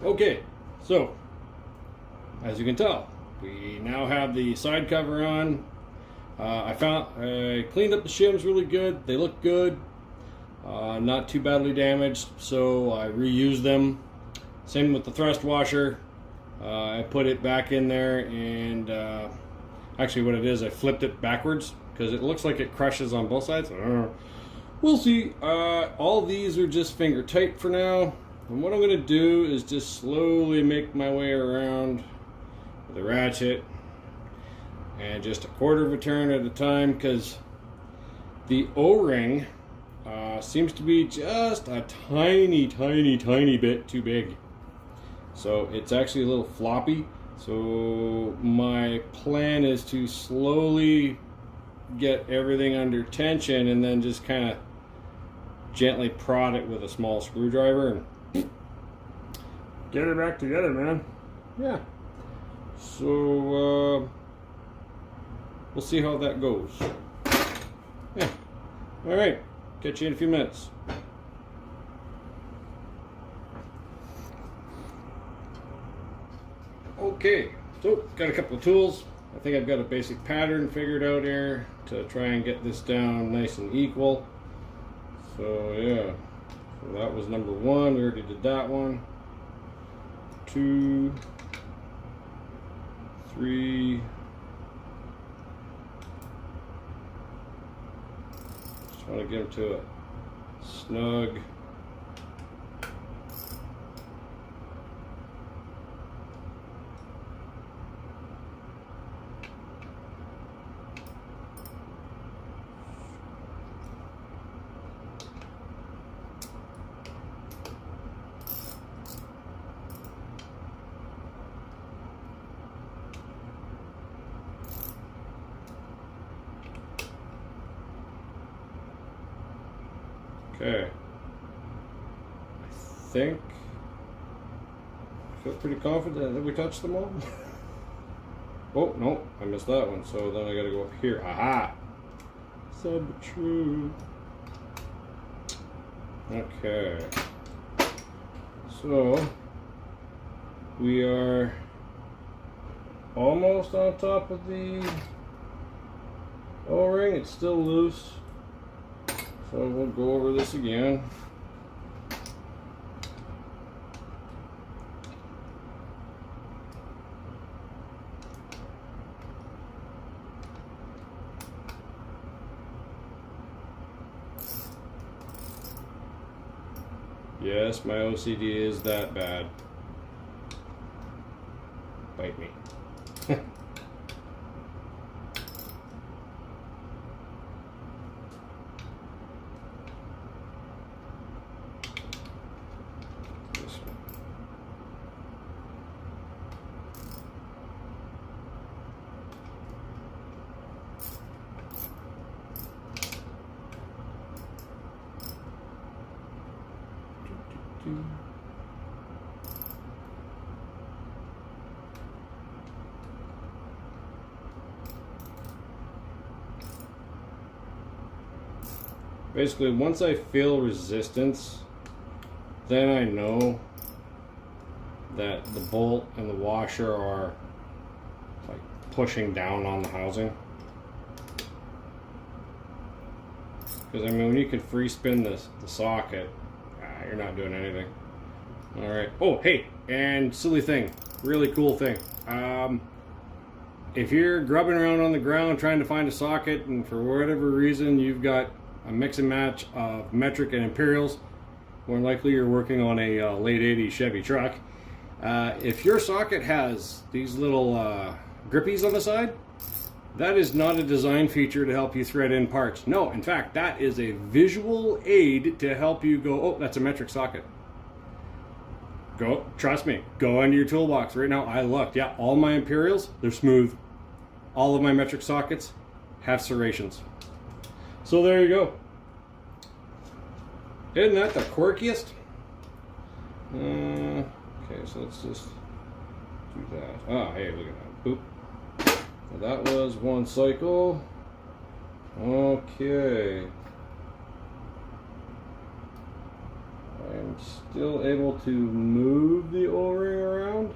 Okay, so as you can tell, we now have the side cover on. I cleaned up the shims really good. They look good, not too badly damaged, so I reused them. Same with the thrust washer. I put it back in there, and actually what it is, I flipped it backwards because it looks like it crushes on both sides. We'll see. All these are just finger tight for now. And what I'm going to do is just slowly make my way around with a ratchet and just a quarter of a turn at a time, because the O-ring seems to be just a tiny bit too big. So it's actually a little floppy. So my plan is to slowly get everything under tension and then just kind of gently prod it with a small screwdriver and get it back together, man. Yeah. So we'll see how that goes. Yeah. All right. Catch you in a few minutes. Okay. So got a couple of tools. I think I've got a basic pattern figured out here to try and get this down nice and equal. So yeah. So that was number one. We already did that one. 2, 3. Just want to get them to a snug. Okay, I feel pretty confident that we touched them all. Oh, no, I missed that one, so then I gotta go up here. Aha! Said the truth. Okay, so we are almost on top of the O-ring. It's still loose. So we'll go over this again. Yes, my OCD is that bad. Bite me. Basically, once I feel resistance, then I know that the bolt and the washer are like pushing down on the housing. Because I mean, when you can free spin the socket, you're not doing anything. All right. Oh, hey, and silly thing, really cool thing. If you're grubbing around on the ground trying to find a socket, and for whatever reason you've got a mix and match of metric and imperials, more likely you're working on a late 80s Chevy truck. If your socket has these little grippies on the side, that is not a design feature to help you thread in parts. No, in fact, that is a visual aid to help you go, oh, that's a metric socket. Go, trust me, go into your toolbox. Right now, I looked. Yeah, all my imperials, they're smooth. All of my metric sockets have serrations. So there you go. Isn't that the quirkiest? Okay, so let's just do that. Ah, hey, look at that. Boop. So that was one cycle. Okay. I'm still able to move the O-ring around,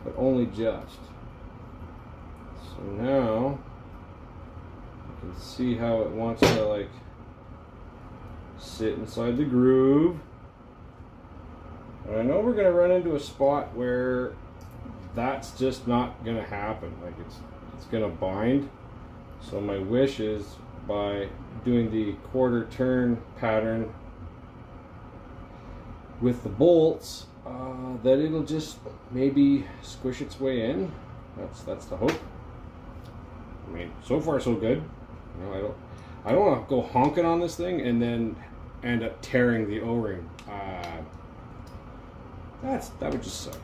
but only just. So now you can see how it wants to like sit inside the groove. And I know we're going to run into a spot where that's just not going to happen. Like it's going to bind. So my wish is by doing the quarter turn pattern with the bolts, that it'll just maybe squish its way in. That's the hope. I mean, so far so good. You know, I don't want to go honking on this thing and then end up tearing the O-ring. That would just suck.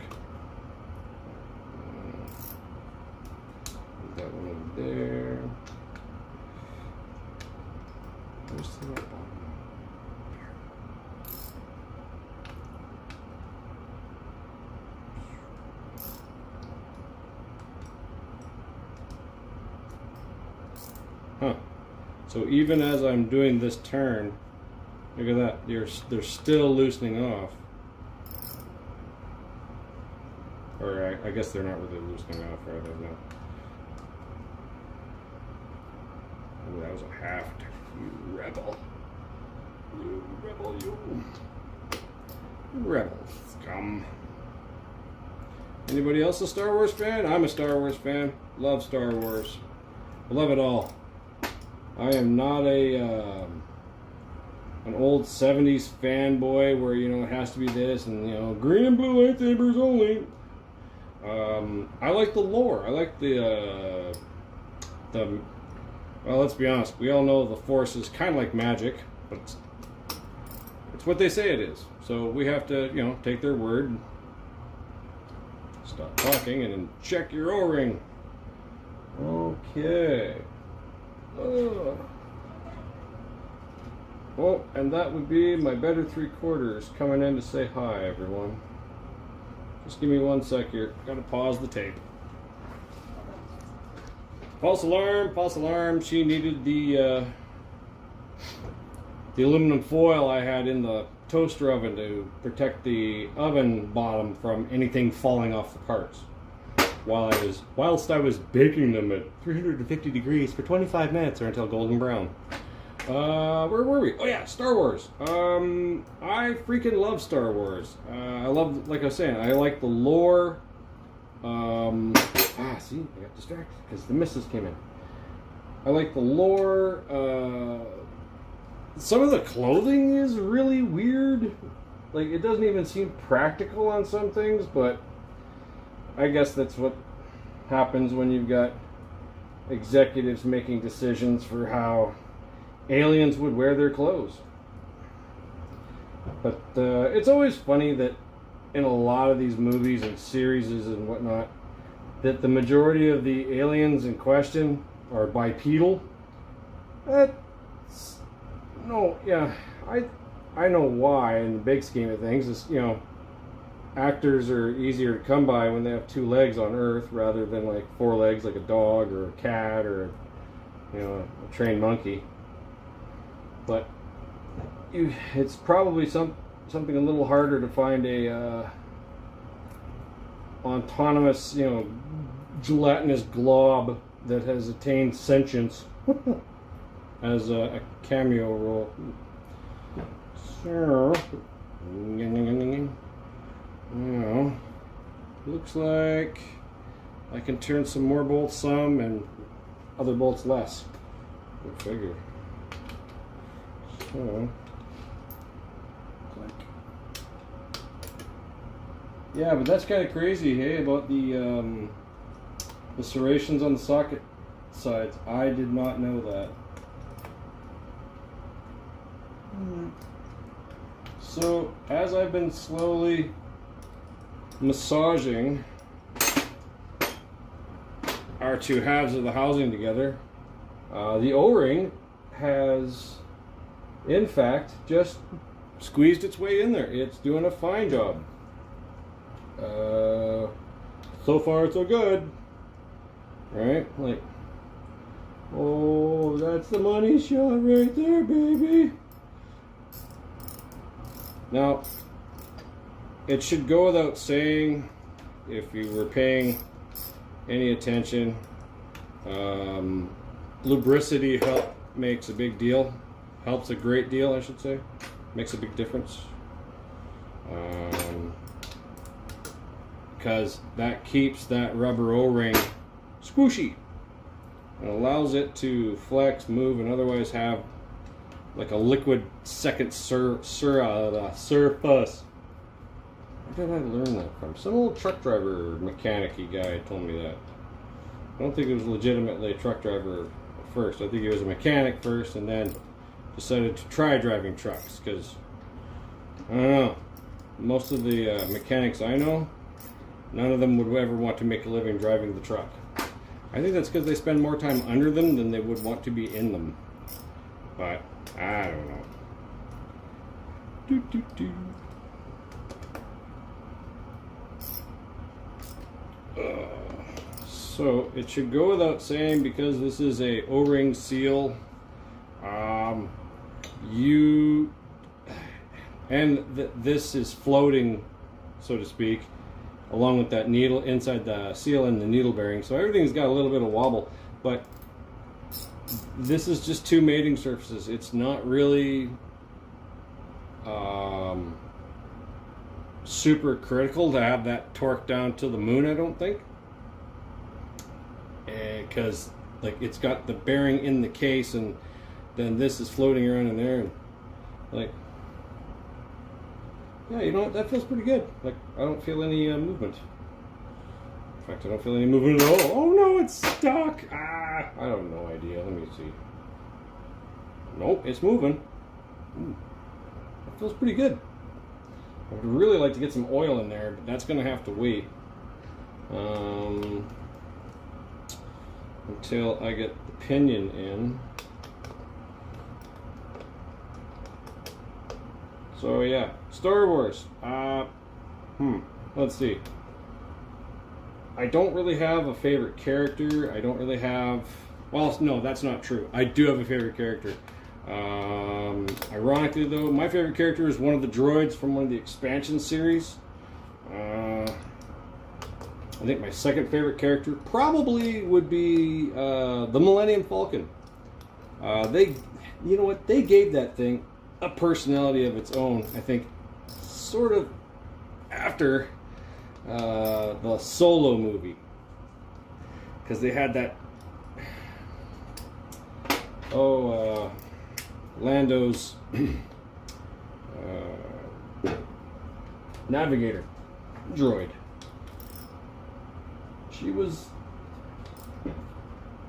That one over there. Where's the right bottom? Huh. So even as I'm doing this turn, look at that, they're still loosening off. Or I guess they're not really loosening off, right? I don't know. Oh, that was a haft. You rebel. You rebel, you. Rebel scum. Anybody else a Star Wars fan? I'm a Star Wars fan. Love Star Wars. I love it all. I am not an old 70s fanboy where, you know, it has to be this and, you know, green and blue lightsabers only. I like the lore. I like the well, let's be honest. We all know the Force is kind of like magic, but it's what they say it is. So we have to, you know, take their word. Stop talking and then check your O-ring. Okay. Well, and that would be my better 3/4 coming in to say hi, everyone. Just give me 1 sec here. Gotta pause the tape. False alarm, false alarm. She needed the aluminum foil I had in the toaster oven to protect the oven bottom from anything falling off the parts. Whilst I was baking them at 350 degrees for 25 minutes or until golden brown. Where were we? Oh yeah, Star Wars. I freaking love Star Wars. I love, like I was saying, I like the lore. See, I got distracted because the missus came in. I like the lore. Some of the clothing is really weird. Like, it doesn't even seem practical on some things, but I guess that's what happens when you've got executives making decisions for how aliens would wear their clothes. But it's always funny that in a lot of these movies and series and whatnot, that the majority of the aliens in question are bipedal. I know why in the big scheme of things. Is, you know, actors are easier to come by when they have 2 legs on Earth rather than like 4 legs like a dog or a cat or, you know, a trained monkey. But it's probably something a little harder to find a autonomous, you know, gelatinous glob that has attained sentience as a cameo role. So, you know, looks like I can turn some more bolts some and other bolts less. Good figure. So, yeah, but that's kind of crazy, hey, about the serrations on the socket sides. I did not know that. So, as I've been slowly massaging our 2 halves of the housing together, the O-ring has, in fact, just squeezed its way in there. It's doing a fine job. So far so good, right? Like, oh, that's the money shot right there, baby. Now, it should go without saying, if you were paying any attention, lubricity makes a big deal. Helps a great deal, I should say. Makes a big difference. Because that keeps that rubber O-ring squishy. It allows it to flex, move, and otherwise have like a liquid second surface. Where did I learn that from? Some old truck driver mechanic-y guy told me that. I don't think he was legitimately a truck driver at first. I think he was a mechanic first and then decided to try driving trucks because, I don't know, most of the mechanics I know, none of them would ever want to make a living driving the truck. I think that's because they spend more time under them than they would want to be in them. But, I don't know. So it should go without saying, because this is a O-ring seal, this is floating, so to speak, along with that needle inside the seal and the needle bearing, so everything's got a little bit of wobble. But this is just two mating surfaces. It's not really super critical to have that torque down to the moon, I don't think, because like it's got the bearing in the case, and then this is floating around in there, and like, yeah, you know what, that feels pretty good. Like, I don't feel any movement. In fact, I don't feel any movement at all. Oh no, it's stuck. I have no idea. Let me see. Nope, it's moving. That feels pretty good. I would really like to get some oil in there, but that's going to have to wait until I get the pinion in. So yeah, Star Wars. Let's see. I don't really have a favorite character. I don't really have... Well, no, that's not true. I do have a favorite character. Ironically, though, my favorite character is one of the droids from one of the expansion series. I think my second favorite character probably would be the Millennium Falcon. You know what? They gave that thing a personality of its own, I think, sort of after the Solo movie, because they had that Lando's navigator droid. She was,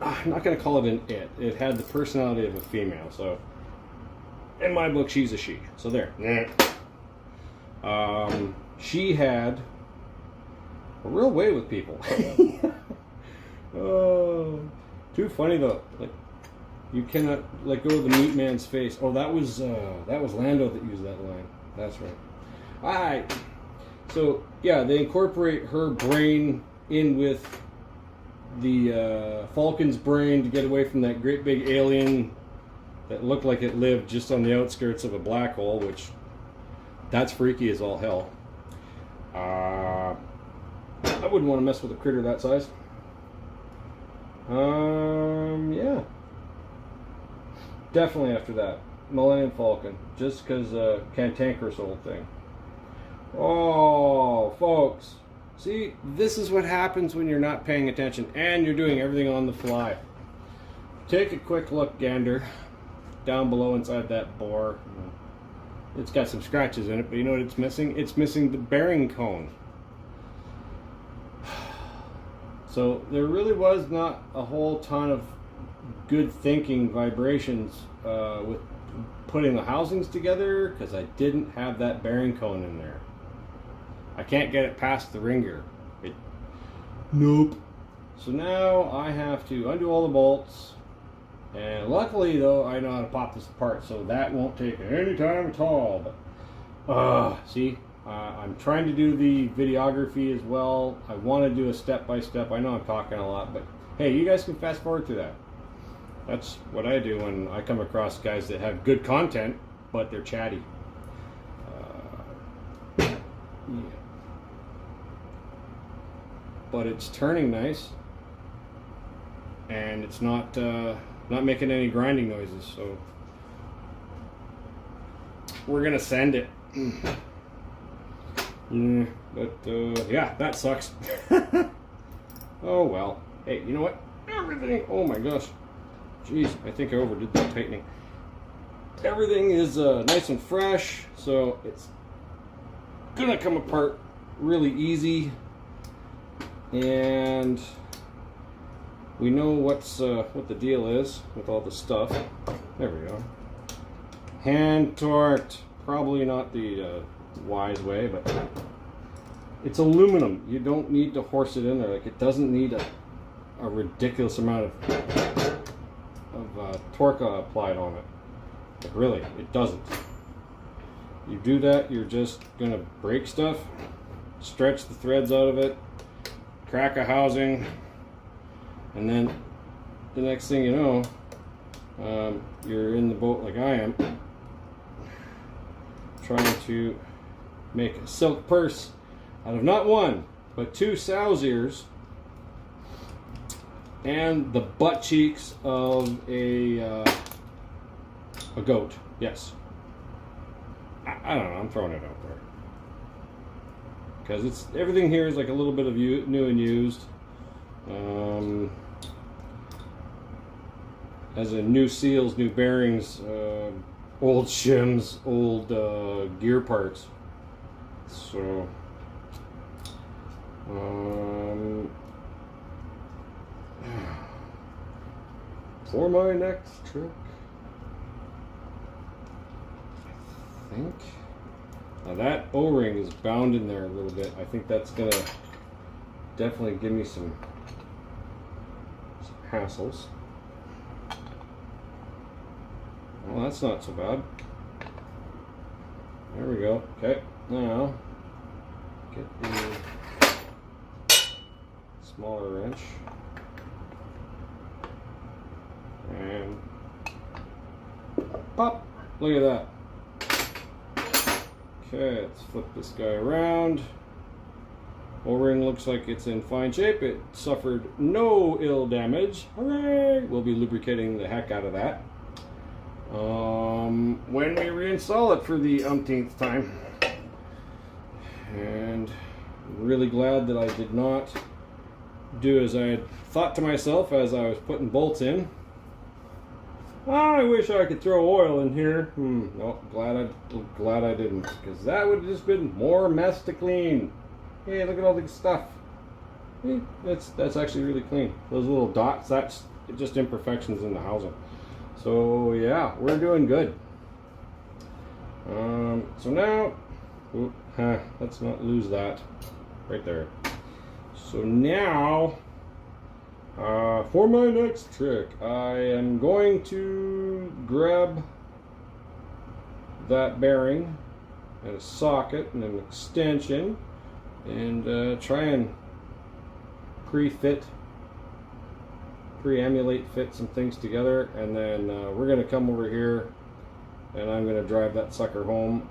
I'm not going to call it an it. It had the personality of a female, so in my book, she's a she. So there. She had a real way with people. Oh, too funny though. Like, you cannot let go of the meat man's face. Oh, that was Lando that used that line. That's right. All right. So yeah, they incorporate her brain in with the Falcon's brain to get away from that great big alien that looked like it lived just on the outskirts of a black hole, which that's freaky as all hell. I wouldn't want to mess with a critter that size. Yeah. Definitely after that, Millennium Falcon, just because cantankerous old thing. Oh, folks. See, this is what happens when you're not paying attention and you're doing everything on the fly. Take a quick look, gander, down below inside that bore. It's got some scratches in it, but you know what it's missing? It's missing the bearing cone. So there really was not a whole ton of good thinking vibrations with putting the housings together, because I didn't have that bearing cone in there. I can't get it past the ring gear. Nope. So now I have to undo all the bolts, and luckily though I know how to pop this apart, so that won't take any time at all. But see, I'm trying to do the videography as well. I want to do a step-by-step. I know I'm talking a lot, but hey, you guys can fast forward through that. That's what I do when I come across guys that have good content, but they're chatty. Yeah. But it's turning nice, and it's not making any grinding noises. So we're gonna send it. Yeah, but yeah, that sucks. Oh well. Hey, you know what? Everything. Oh my gosh. Jeez, I think I overdid that tightening. Everything is nice and fresh, so it's gonna come apart really easy, and we know what the deal is with all the stuff. There we go. Hand torqued, probably not the wise way, but it's aluminum. You don't need to horse it in there. Like, it doesn't need a ridiculous amount of torque applied on it. Like, really, it doesn't. You do that, you're just gonna break stuff, stretch the threads out of it, crack a housing, and then the next thing you know, you're in the boat like I am, trying to make a silk purse out of not one, but two sow's ears and the butt cheeks of a goat. Yes. I don't know, I'm throwing it out there. Because it's everything here is like a little bit of new and used. As in new seals, new bearings, old shims, old gear parts. So, for my next trick, I think now that O-ring is bound in there a little bit. I think that's gonna definitely give me some hassles. Well, that's not so bad. There we go. Okay, now get the smaller wrench and pop. Look at that. Okay, let's flip this guy around. O-ring looks like it's in fine shape. It suffered no ill damage. Hooray! We'll be lubricating the heck out of that when we reinstall it for the umpteenth time. And I'm really glad that I did not do as I had thought to myself as I was putting bolts in. I wish I could throw oil in here. No, glad I didn't, because that would have just been more mess to clean. Hey, look at all this stuff. Hey, that's actually really clean. Those little dots, that's just imperfections in the housing. So yeah, we're doing good. So now, let's not lose that right there. So now, for my next trick, I am going to grab that bearing and a socket and an extension and try and pre-emulate fit some things together, and then we're going to come over here and I'm going to drive that sucker home.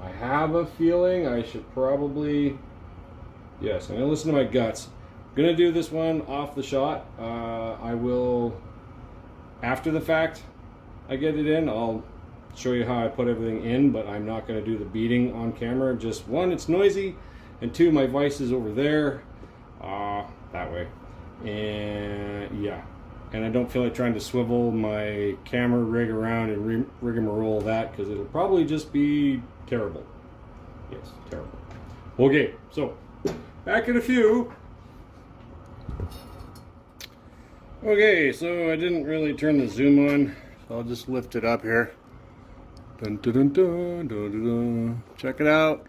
I have a feeling I should probably, yes, I'm going to listen to my guts. I'm going to do this one off the shot. I will, after the fact I get it in, I'll show you how I put everything in, but I'm not going to do the beating on camera. Just one, it's noisy, and two, my vise is over there, that way. And yeah, and I don't feel like trying to swivel my camera rig around and rigmarole that, because it'll probably just be terrible. Yes, terrible. Okay, so back in a few. Okay, so I didn't really turn the zoom on, so I'll just lift it up here. Dun, dun, dun, dun, dun, dun, dun. Check it out.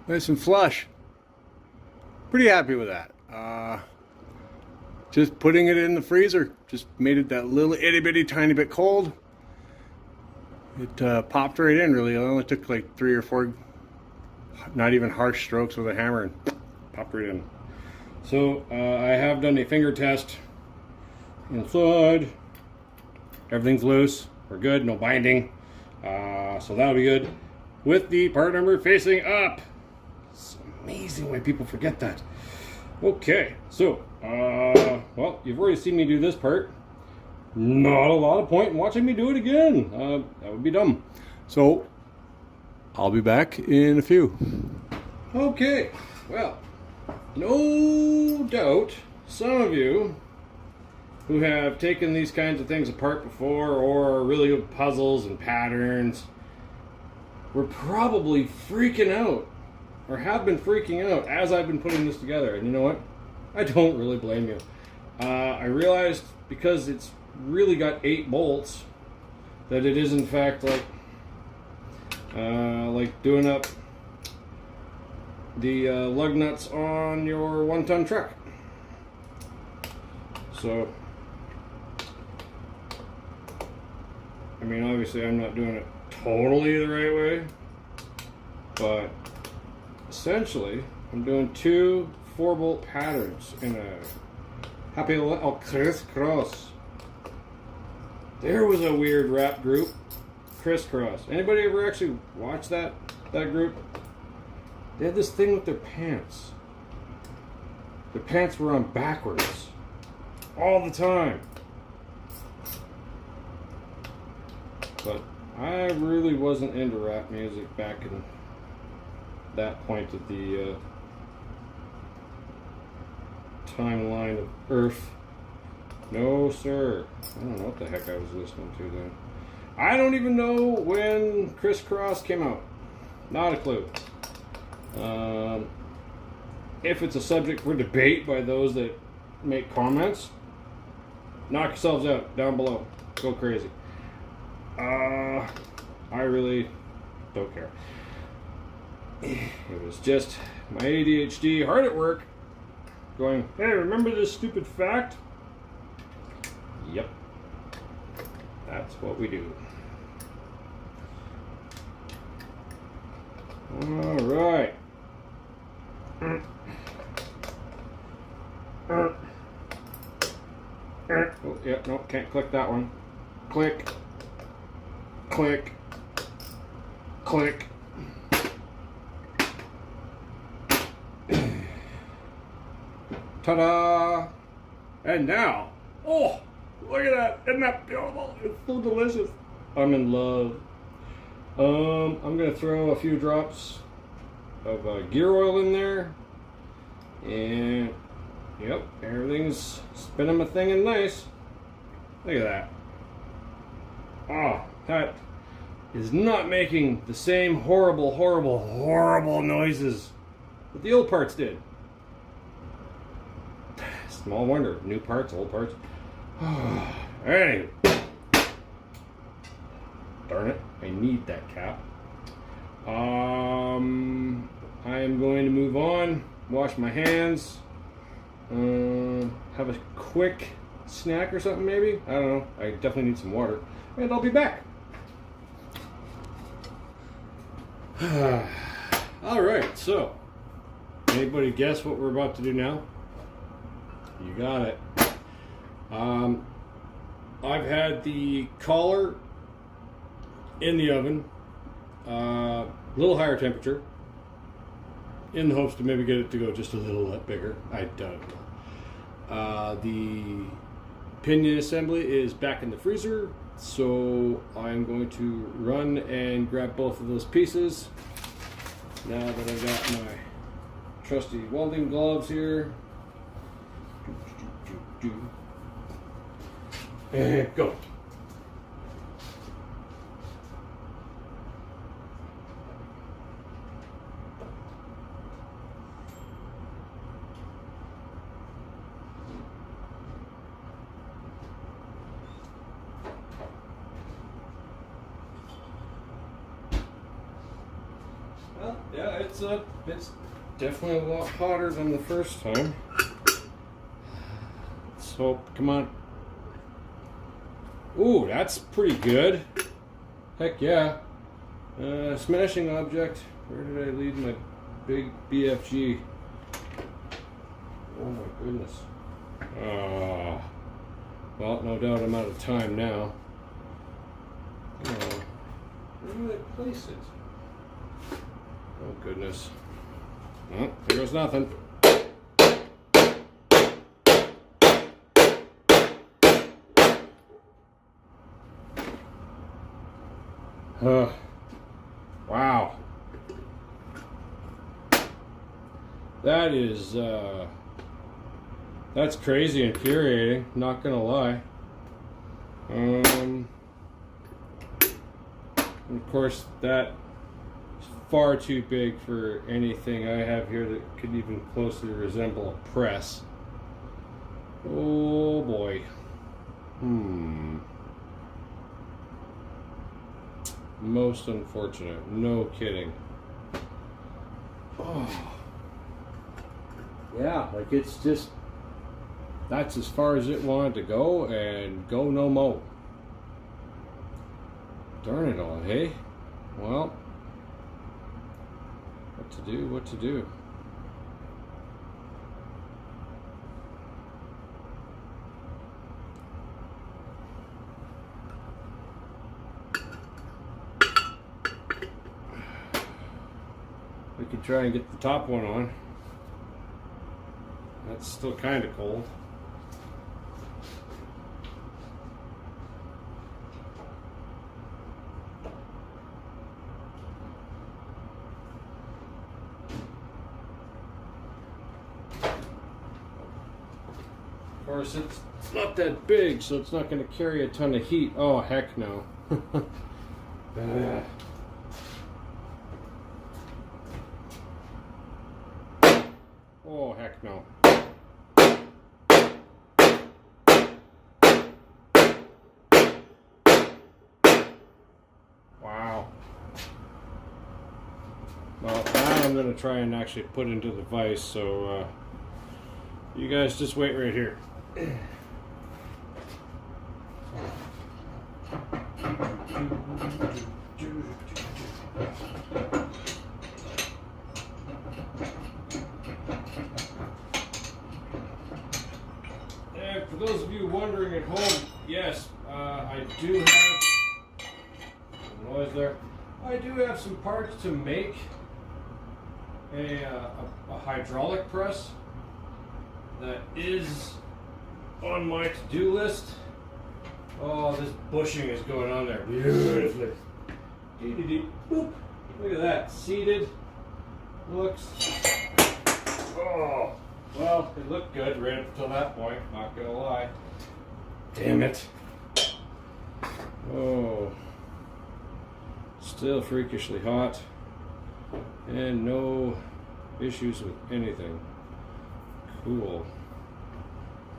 Nice and flush. Pretty happy with that. Just putting it in the freezer just made it that little itty bitty tiny bit cold. It popped right in, really. It only took like 3 or 4 not even harsh strokes with a hammer and popped right in. So I have done a finger test inside. Everything's loose. We're good, no binding. So that'll be good. with the part number facing up. It's amazing why people forget that. Okay, so, well, you've already seen me do this part. Not a lot of point in watching me do it again. That would be dumb. So, I'll be back in a few. Okay, well, no doubt some of you who have taken these kinds of things apart before or are really good puzzles and patterns were probably freaking out or have been freaking out as I've been putting this together. And you know what? I don't really blame you. I realized because it's really got 8 bolts that it is in fact like doing up the lug nuts on your 1-ton truck. So, I mean, obviously I'm not doing it totally the right way, but essentially I'm doing 2 4-bolt patterns in a happy little crisscross. There was a weird rap group, Crisscross. Anybody ever actually watch that group? They had this thing with their pants. Their pants were on backwards all the time. But I really wasn't into rap music back in that point of the timeline of Earth. No, sir. I don't know what the heck I was listening to then. I don't even know when Crisscross came out. Not a clue. If it's a subject for debate by those that make comments, knock yourselves out down below. Go crazy. I really don't care. It was just my ADHD hard at work going, hey, remember this stupid fact? Yep. That's what we do. All right. Oh, yeah, no, can't click that one. Click. Click. Click. Ta-da! And now, oh, look at that! Isn't that beautiful? It's so delicious. I'm in love. I'm gonna throw a few drops of gear oil in there, and yep, everything's spinning my thing and nice. Look at that. Oh, that is not making the same horrible, horrible, horrible noises that the old parts did. Small wonder. New parts, old parts. Anyway. Darn it. I need that cap. I am going to move on. Wash my hands. Have a quick snack or something maybe. I don't know. I definitely need some water. And I'll be back. Alright, so. Anybody guess what we're about to do now? You got it. I've had the collar in the oven, a little higher temperature, in the hopes to maybe get it to go just a little bit bigger. I don't know. The pinion assembly is back in the freezer, so I'm going to run and grab both of those pieces. Now that I've got my trusty welding gloves here. And go. Well, yeah, it's definitely a lot hotter than the first time. So, come on. Ooh, that's pretty good. Heck yeah. Smashing object. Where did I leave my big BFG? Oh my goodness. Well, no doubt I'm out of time now. Where did I place it? Oh goodness. Oh, there goes nothing. Wow. That is, that's crazy infuriating, not gonna lie. Of course, that is far too big for anything I have here that could even closely resemble a press. Oh boy. Most unfortunate. No kidding. Oh. Yeah, like it's just, that's as far as it wanted to go and go no more. Darn it all, hey? Well, what to do, what to do? We could try and get the top one on. That's still kind of cold. Of course, it's not that big, so it's not going to carry a ton of heat. Oh, heck no. Oh, heck no. Wow. Well, now I'm going to try and actually put into the vise, so you guys just wait right here. And for those of you wondering at home, yes, I do have noise there. I do have some parts to make a hydraulic press that is on my to-do list. Oh, this bushing is going on there beautifully. Boop. Look at that, seated. Looks. Oh, well, it looked good right up until that point. Not gonna lie. Damn it. Oh, still freakishly hot, and no issues with anything. Cool.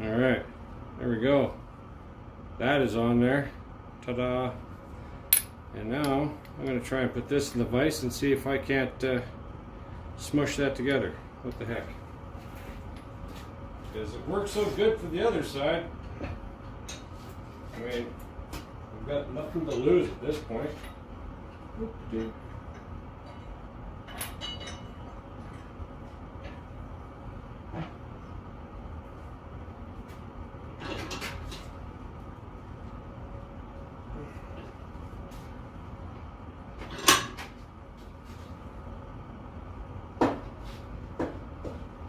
All right, there we go. That is on there. Ta-da. And now I'm going to try and put this in the vise and see if I can't smush that together. What the heck? Because it works so good for the other side. I mean, I've got nothing to lose at this point. Whoop-de-doo.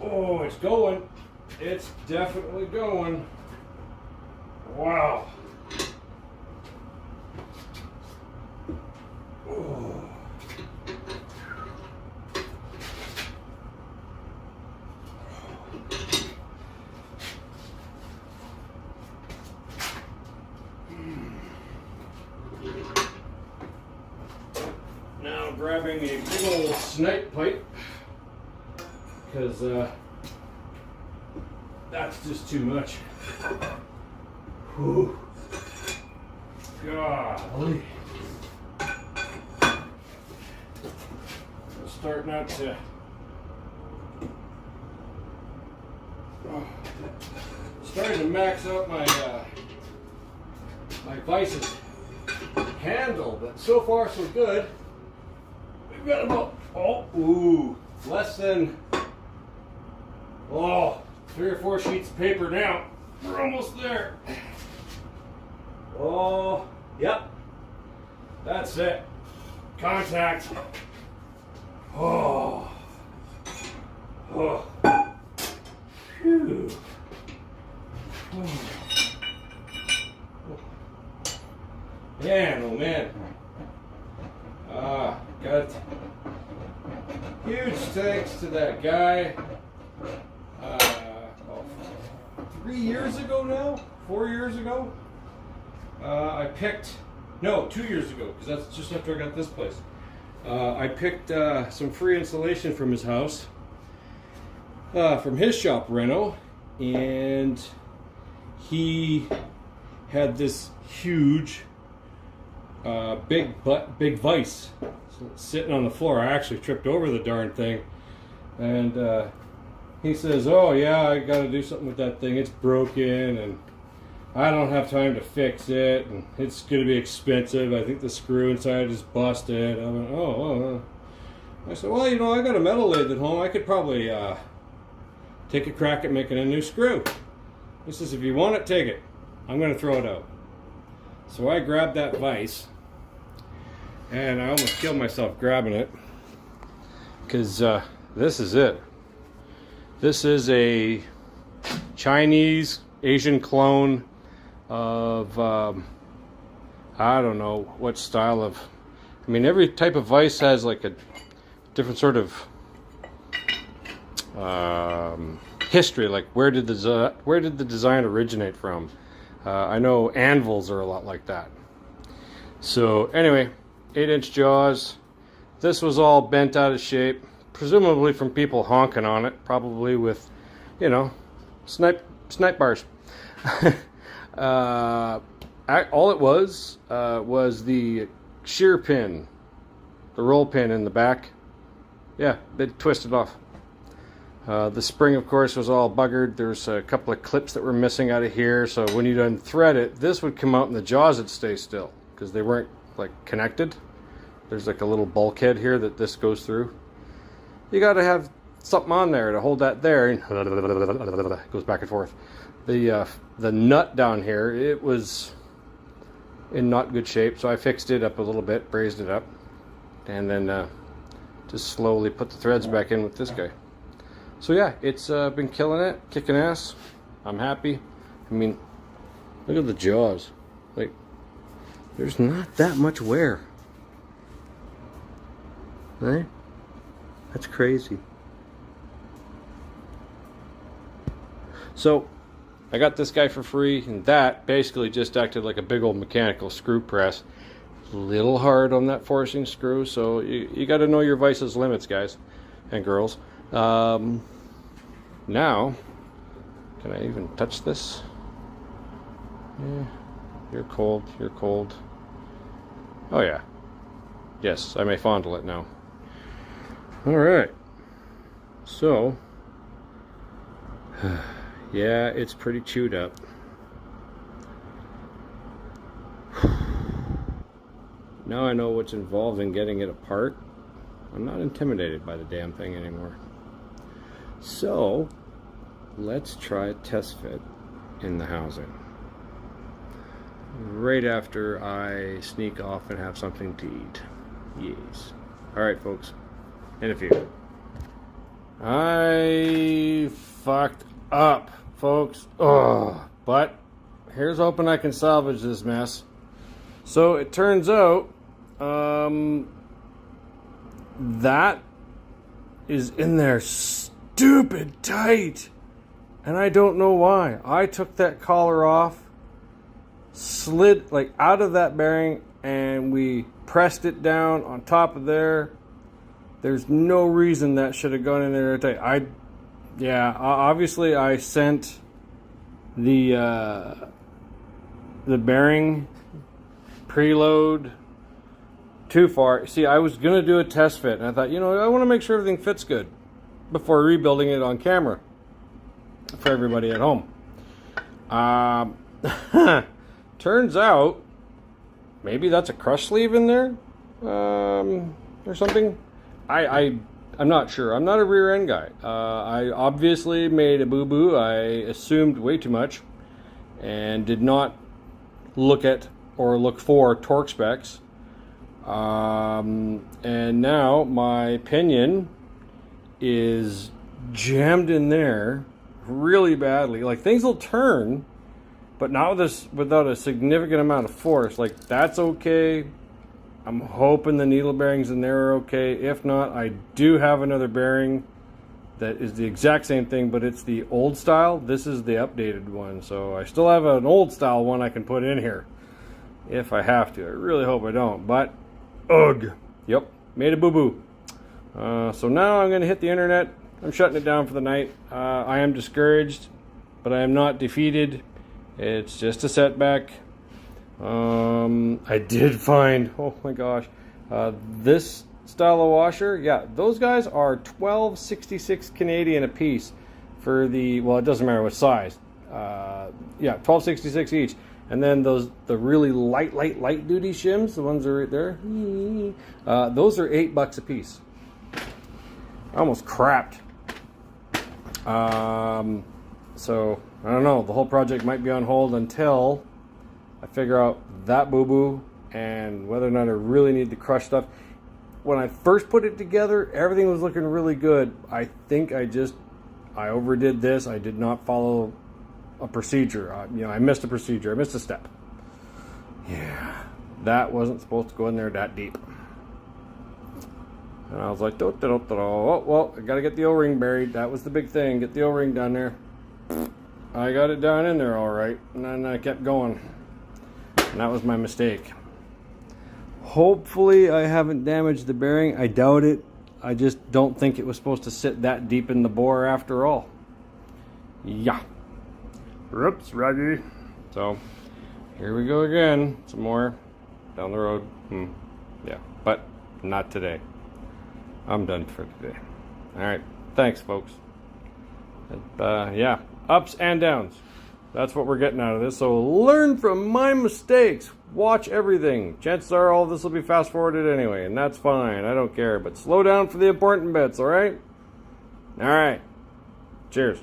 Oh, it's going. It's definitely going. Wow. Oh. Now grabbing a big old snipe pipe, because that's just too much. Whew. Golly. I'm starting out to starting to max out my my vice's handle, but so far so good. We've got about less than 3 or 4 sheets of paper now. We're almost there. Oh, yep. That's it. Contact. Oh. Oh. Phew. Oh. Man, oh man. Got huge thanks to that guy. 3 years ago now? 4 years ago? I picked, no, 2 years ago, because that's just after I got this place. I picked some free insulation from his house, from his shop, Resto, and he had this huge, big vise sitting on the floor. I actually tripped over the darn thing, and he says, "Oh yeah, I got to do something with that thing. It's broken, and I don't have time to fix it, and it's going to be expensive. I think the screw inside is busted." I went, "Oh." I said, "Well, you know, I got a metal lathe at home. I could probably take a crack at making a new screw." He says, "If you want it, take it. I'm going to throw it out." So I grabbed that vise, and I almost killed myself grabbing it, because this is it. This is a Chinese Asian clone of I don't know what style of, I mean, every type of vise has like a different sort of history, like where did the design originate from. I know anvils are a lot like that. So anyway, 8-inch jaws. This was all bent out of shape, presumably from people honking on it, probably with, you know, snipe bars. All it was the shear pin, the roll pin in the back. Yeah, they twisted off. The spring, of course, was all buggered. There's a couple of clips that were missing out of here, so when you'd unthread it, this would come out and the jaws would stay still, because they weren't like connected. There's like a little bulkhead here that this goes through. You got to have something on there to hold that there, and it goes back and forth. The nut down here, it was in not good shape, so I fixed it up a little bit, brazed it up, and then just slowly put the threads back in with this guy. So yeah, it's been killing it, kicking ass. I'm happy. I mean, look at the jaws. Like, there's not that much wear. Right? That's crazy. So I got this guy for free, and that basically just acted like a big old mechanical screw press. A little hard on that forcing screw, so you got to know your vice's limits, guys and girls. Now, can I even touch this? Yeah, you're cold, you're cold. Oh yeah. Yes, I may fondle it now. Alright. So, yeah, it's pretty chewed up. Now I know what's involved in getting it apart. I'm not intimidated by the damn thing anymore. So, let's try a test fit in the housing. Right after I sneak off and have something to eat. Yes. Alright, folks. In a few. I fucked up, folks. Ugh. But here's hoping I can salvage this mess. So it turns out that is in there stupid tight, and I don't know why. I took that collar off, slid like out of that bearing, and we pressed it down on top of there. There's no reason that should have gone in there tight. Obviously I sent the bearing preload too far. See, I was gonna do a test fit, and I thought, you know, I want to make sure everything fits good before rebuilding it on camera for everybody at home. Turns out maybe that's a crush sleeve in there, or something. I'm not sure. I'm not a rear end guy. I obviously made a boo-boo. I assumed way too much and did not look at or look for torque specs. And now my pinion is jammed in there really badly. Like, things will turn, but not without a significant amount of force. Like, that's okay. I'm hoping the needle bearings in there are okay. If not, I do have another bearing that is the exact same thing, but it's the old style. This is the updated one. So I still have an old style one I can put in here if I have to. I really hope I don't, but ugh. Yep, made a boo-boo. So now I'm going to hit the internet. I'm shutting it down for the night. I am discouraged, but I am not defeated. It's just a setback. I did find, oh my gosh, this style of washer. Yeah, those guys are $12.66 Canadian a piece for the, well, it doesn't matter what size. Yeah, $12.66 each. And then the really light duty shims, the ones that are right there, those are $8 a piece. I almost crapped. So I don't know. The whole project might be on hold until I figure out that boo-boo and whether or not I really need to crush stuff. When I first put it together, everything was looking really good. I think I overdid this. I did not follow a procedure. I missed a procedure. I missed a step. Yeah, that wasn't supposed to go in there that deep. And I was like, oh, well, I got to get the O-ring buried. That was the big thing. Get the O-ring down there. I got it down in there all right. And then I kept going. And that was my mistake. Hopefully I haven't damaged the bearing. I doubt it. I just don't think it was supposed to sit that deep in the bore after all. Yeah. Oops, Raggy. So, here we go again. Some more down the road. Yeah, but not today. I'm done for today. Alright, thanks folks. Yeah, ups and downs. That's what we're getting out of this. So learn from my mistakes. Watch everything. Chances are all this will be fast forwarded anyway, and that's fine. I don't care. But slow down for the important bits, alright? Alright. Cheers.